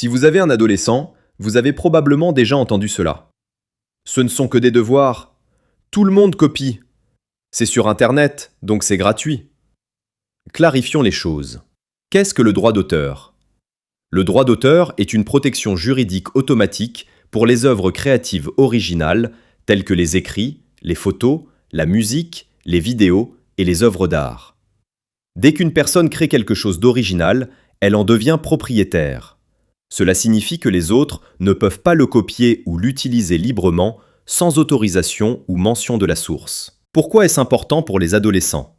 Si vous avez un adolescent, vous avez probablement déjà entendu cela. Ce ne sont que des devoirs. Tout le monde copie. C'est sur Internet, donc c'est gratuit. Clarifions les choses. Qu'est-ce que le droit d'auteur? Le droit d'auteur est une protection juridique automatique pour les œuvres créatives originales telles que les écrits, les photos, la musique, les vidéos et les œuvres d'art. Dès qu'une personne crée quelque chose d'original, elle en devient propriétaire. Cela signifie que les autres ne peuvent pas le copier ou l'utiliser librement sans autorisation ou mention de la source. Pourquoi est-ce important pour les adolescents?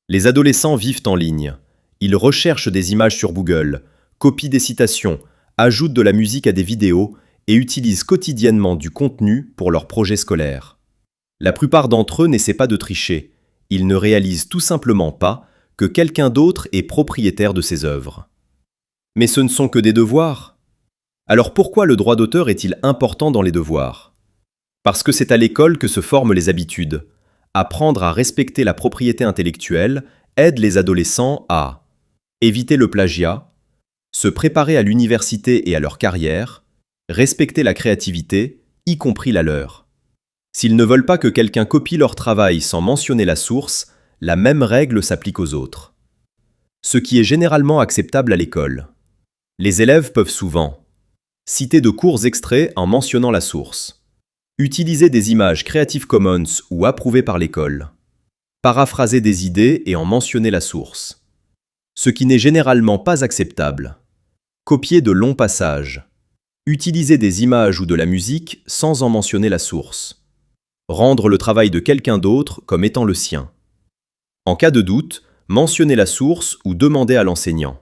Les adolescents vivent en ligne. Ils recherchent des images sur Google, copient des citations, ajoutent de la musique à des vidéos et utilisent quotidiennement du contenu pour leurs projets scolaires. La plupart d'entre eux n'essaient pas de tricher. Ils ne réalisent tout simplement pas que quelqu'un d'autre est propriétaire de ces œuvres. Mais ce ne sont que des devoirs. Alors pourquoi le droit d'auteur est-il important dans les devoirs? Parce que c'est à l'école que se forment les habitudes. Apprendre à respecter la propriété intellectuelle aide les adolescents à éviter le plagiat, se préparer à l'université et à leur carrière, respecter la créativité, y compris la leur. S'ils ne veulent pas que quelqu'un copie leur travail sans mentionner la source, la même règle s'applique aux autres. Ce qui est généralement acceptable à l'école. Les élèves peuvent souvent citer de courts extraits en mentionnant la source, utiliser des images Creative Commons ou approuvées par l'école, paraphraser des idées et en mentionner la source. Ce qui n'est généralement pas acceptable. Copier de longs passages, utiliser des images ou de la musique sans en mentionner la source, rendre le travail de quelqu'un d'autre comme étant le sien. En cas de doute, mentionner la source ou demander à l'enseignant.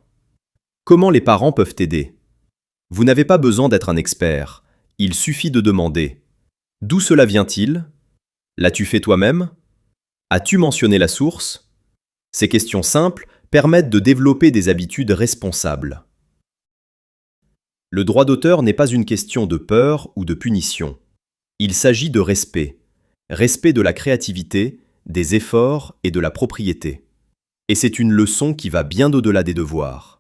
Comment les parents peuvent aider? Vous n'avez pas besoin d'être un expert, il suffit de demander. D'où cela vient-il? L'as-tu fait toi-même? As-tu mentionné la source? Ces questions simples permettent de développer des habitudes responsables. Le droit d'auteur n'est pas une question de peur ou de punition. Il s'agit de respect. Respect de la créativité, des efforts et de la propriété. Et c'est une leçon qui va bien au-delà des devoirs.